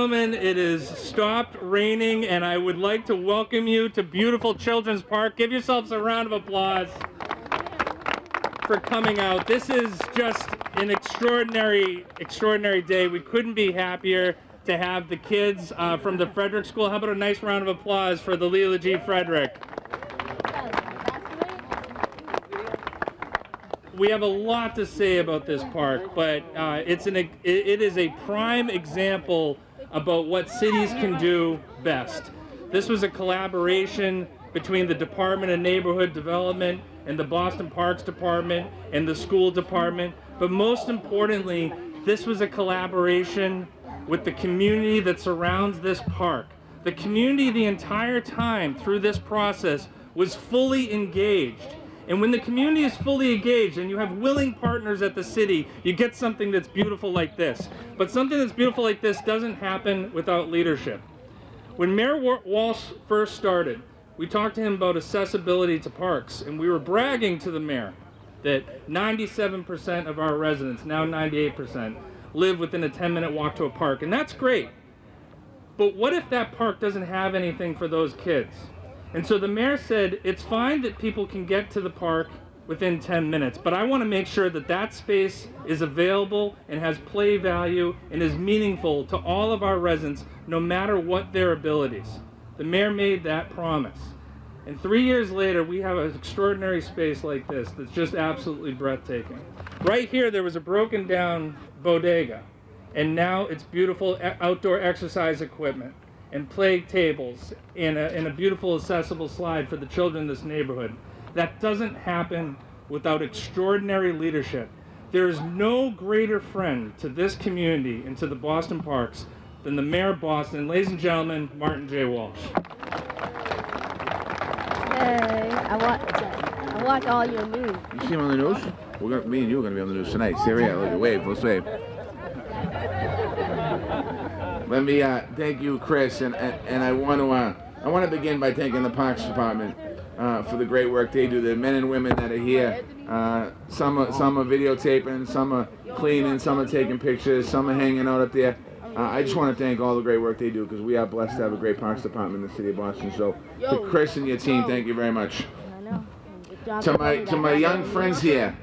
gentlemen, it is stopped raining, and I would like to welcome you to beautiful Children's Park. Give yourselves a round of applause for coming out. This is just an extraordinary day. We couldn't be happier to have the kids from the Frederick School. How about a nice round of applause for the Leela G. Frederick? We have a lot to say about this park, but it is a prime example about what cities can do best. This was a collaboration between the Department of Neighborhood Development and the Boston Parks Department and the school department, but most importantly, this was a collaboration with the community that surrounds this park. The community the entire time through this process was fully engaged. And when the community is fully engaged and you have willing partners at the city, you get something that's beautiful like this. But something that's beautiful like this doesn't happen without leadership. When Mayor Walsh first started, we talked to him about accessibility to parks, and we were bragging to the mayor that 97% of our residents, now 98%, live within a 10-minute walk to a park, and that's great. But what if that park doesn't have anything for those kids? And so the mayor said, it's fine that people can get to the park within 10 minutes, but I want to make sure that that space is available and has play value and is meaningful to all of our residents, no matter what their abilities. The mayor made that promise. And 3 years later, we have an extraordinary space like this that's just absolutely breathtaking. Right here, there was a broken down bodega, and now it's beautiful outdoor exercise equipment and play tables and a beautiful accessible slide for the children in this neighborhood. That doesn't happen without extraordinary leadership. There is no greater friend to this community and to the Boston Parks than the Mayor of Boston. Ladies and gentlemen, Martin J. Walsh. Hey, I watch all your moves. You see him on the news? Me and you are going to be on the news tonight. See, yeah, look, wave, let's wave. Let me thank you, Chris, and I want to begin by thanking the Parks Department for the great work they do. The men and women that are here, some are videotaping, some are cleaning, some are taking pictures, some are hanging out up there. I just want to thank all the great work they do, because we are blessed to have a great Parks Department in the city of Boston. So to Chris and your team, thank you very much. To my young friends here,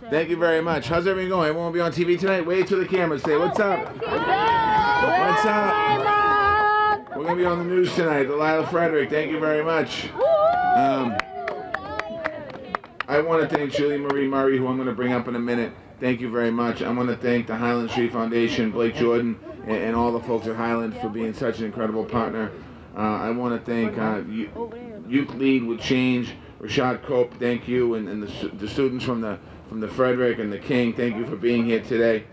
thank you very much. How's everything going? Everyone will be on TV tonight? Wave to the camera. Say, what's up? What's up? We're going to be on the news tonight. Delilah Frederick, thank you very much. I want to thank Julie Marie Murray, who I'm going to bring up in a minute. Thank you very much. I want to thank the Highland Street Foundation, Blake Jordan, and all the folks at Highland for being such an incredible partner. I want to thank Youth Lead with Change, Rashad Cope, thank you, and the students from the Frederick and the King, thank you for being here today.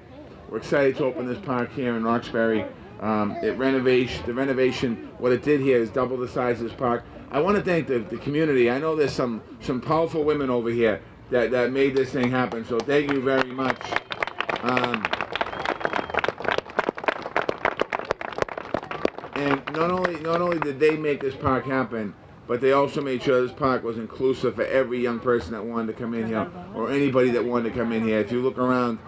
We're excited to open this park here in Roxbury. The renovation, what it did here is double the size of this park. I want to thank the community. I know there's some powerful women over here that made this thing happen, so thank you very much. And not only did they make this park happen, but they also made sure this park was inclusive for every young person that wanted to come in here, or anybody that wanted to come in here. If you look around,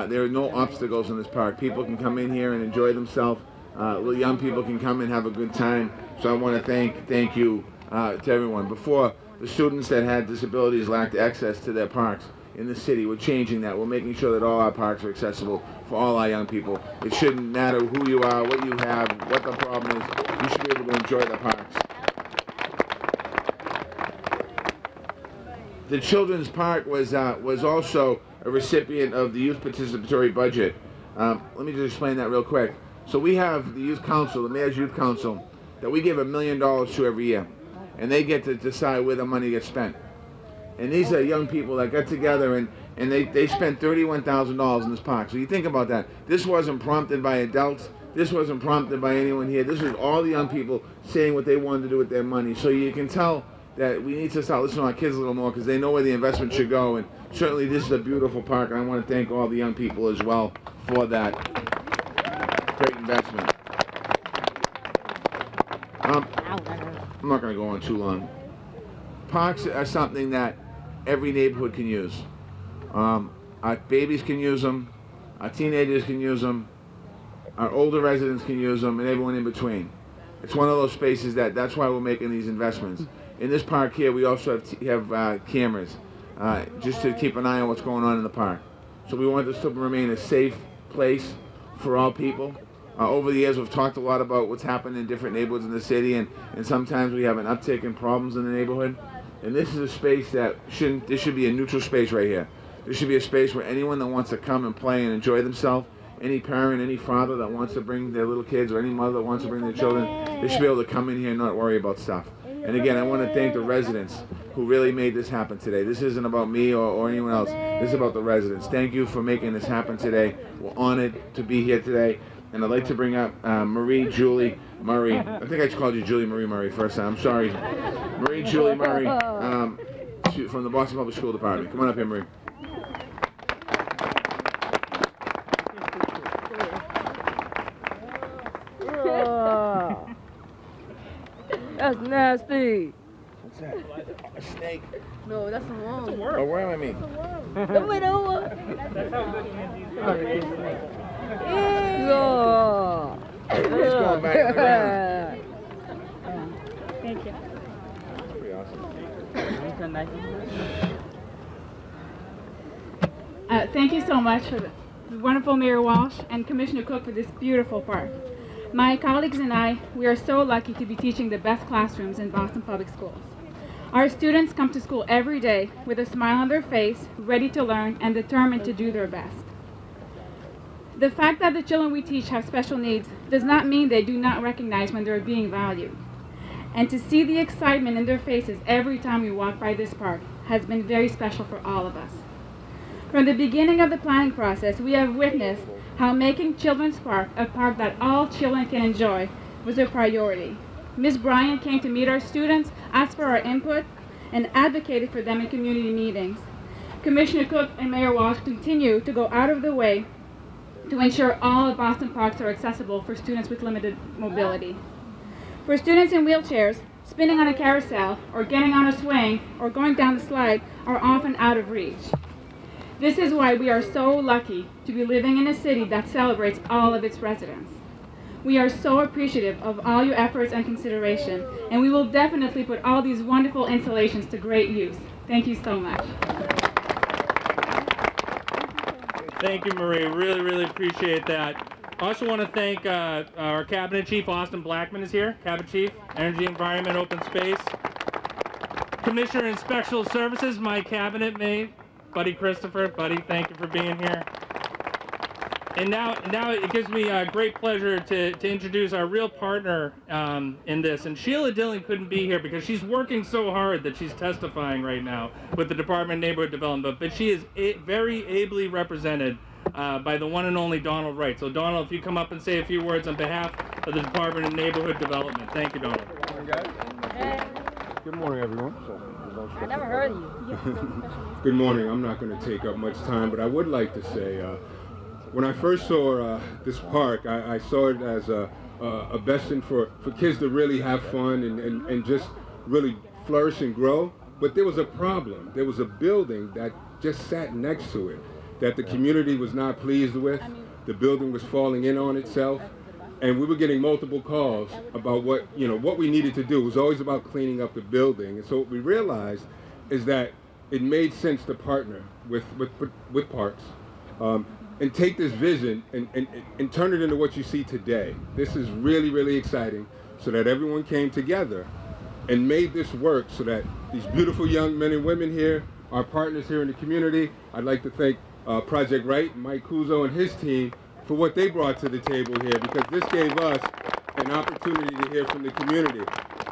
there are no obstacles in this park. People can come in here and enjoy themselves. Little young people can come and have a good time. So I want to thank you to everyone. Before, the students that had disabilities lacked access to their parks in the city. We're changing that. We're making sure that all our parks are accessible for all our young people. It shouldn't matter who you are, what you have, what the problem is. You should be able to enjoy the parks. The Children's Park was also a recipient of the Youth Participatory Budget. Let me just explain that real quick. So we have the Youth Council, the Mayor's Youth Council, that we give $1 million to every year. And they get to decide where the money gets spent. And these are young people that got together and they spent $31,000 in this park. So you think about that. This wasn't prompted by adults. This wasn't prompted by anyone here. This was all the young people saying what they wanted to do with their money. So you can tell that we need to start listening to our kids a little more, because they know where the investment should go. And certainly this is a beautiful park, and I want to thank all the young people as well for that great investment. I'm not going to go on too long. Parks are something that every neighborhood can use. Our babies can use them. Our teenagers can use them. our older residents can use them, and everyone in between. It's one of those spaces that's why we're making these investments. In this park here, we also have cameras, just to keep an eye on what's going on in the park. So we want this to remain a safe place for all people. Over the years, we've talked a lot about what's happened in different neighborhoods in the city, and sometimes we have an uptick in problems in the neighborhood. And this is a space that this should be a neutral space right here. This should be a space where anyone that wants to come and play and enjoy themselves, any parent, any father that wants to bring their little kids, or any mother that wants to bring their children, they should be able to come in here and not worry about stuff. And again, I want to thank the residents who really made this happen today. This isn't about me or anyone else. This is about the residents. Thank you for making this happen today. We're honored to be here today. And I'd like to bring up Julie Murray. I think I just called you Julie Marie Murray first time. I'm sorry. Marie Julie Murray from the Boston Public School Department. Come on up here, Marie. That's nasty. What's that? A snake? No, that's a worm. A worm, I mean. The widow. That's how good Andy's It's going back in the ground. Thank you. Pretty awesome. Thank you so much for the wonderful Mayor Walsh and Commissioner Cook for this beautiful park. My colleagues and I, we are so lucky to be teaching the best classrooms in Boston Public Schools. Our students come to school every day with a smile on their face, ready to learn and determined to do their best. The fact that the children we teach have special needs does not mean they do not recognize when they're being valued. And to see the excitement in their faces every time we walk by this park has been very special for all of us. From the beginning of the planning process, we have witnessed how making Children's Park a park that all children can enjoy was a priority. Ms. Bryan came to meet our students, asked for our input, and advocated for them in community meetings. Commissioner Cook and Mayor Walsh continue to go out of the way to ensure all of Boston parks are accessible for students with limited mobility. For students in wheelchairs, spinning on a carousel, or getting on a swing, or going down the slide are often out of reach. This is why we are so lucky to be living in a city that celebrates all of its residents. We are so appreciative of all your efforts and consideration, and we will definitely put all these wonderful installations to great use. Thank you so much. Thank you, Marie. Really, really appreciate that. I also want to thank our Cabinet Chief, Austin Blackman is here. Cabinet Chief, Energy, Environment, Open Space. Commissioner in Special Services, my cabinet mate, Buddy Christopher. Buddy, thank you for being here. And now it gives me great pleasure to introduce our real partner in this. And Sheila Dillon couldn't be here because she's working so hard that she's testifying right now with the Department of Neighborhood Development. But she is very ably represented by the one and only Donald Wright. So Donald, if you come up and say a few words on behalf of the Department of Neighborhood Development. Thank you, Donald. Good morning, guys. Good morning, everyone. I never heard of you. Good morning. I'm not going to take up much time, but I would like to say, when I first saw this park, I saw it as a bastion for kids to really have fun and just really flourish and grow. But there was a problem. There was a building that just sat next to it that the community was not pleased with. The building was falling in on itself. And we were getting multiple calls about what we needed to do. It was always about cleaning up the building. And so what we realized is that it made sense to partner with parks and take this vision and turn it into what you see today. This is really, really exciting, so that everyone came together and made this work so that these beautiful young men and women here, our partners here in the community, I'd like to thank Project Right, Mike Kuzo and his team, for what they brought to the table here, because this gave us an opportunity to hear from the community.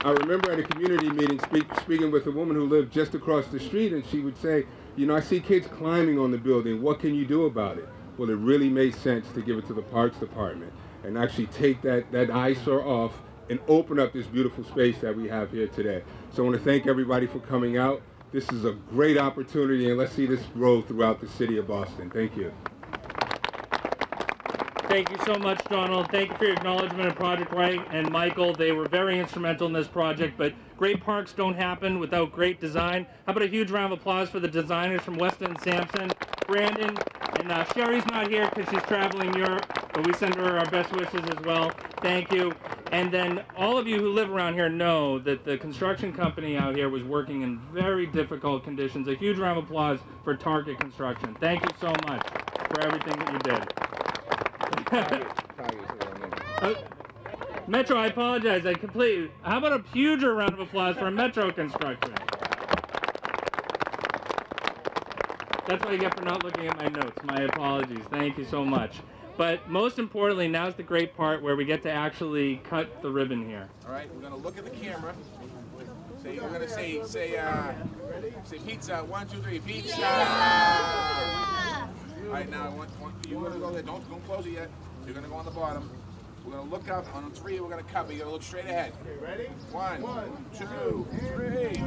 I remember at a community meeting speaking with a woman who lived just across the street, and she would say, I see kids climbing on the building. What can you do about it? Well, it really made sense to give it to the Parks Department and actually take that eyesore off and open up this beautiful space that we have here today. So I want to thank everybody for coming out. This is a great opportunity, and let's see this grow throughout the city of Boston. Thank you. Thank you so much, Donald. Thank you for your acknowledgement of Project Right and Michael. They were very instrumental in this project, but great parks don't happen without great design. How about a huge round of applause for the designers from Weston and Sampson Brandon, and Sherry's not here because she's traveling Europe, but we send her our best wishes as well. Thank you. And then all of you who live around here know that the construction company out here was working in very difficult conditions. A huge round of applause for Target Construction. Thank you so much for everything that you did. Metro, I apologize. I completely. How about a huger round of applause for Metro Construction? That's what I get for not looking at my notes. My apologies. Thank you so much. But most importantly, now's the great part where we get to actually cut the ribbon here. All right, we're gonna look at the camera. We're gonna say pizza. 1, 2, 3, pizza. All right, now you're gonna go there. Don't close it yet. You're gonna go on the bottom. We're gonna look up on 3. We're gonna cut. But you gotta look straight ahead. Okay, ready? 1, 2, 3.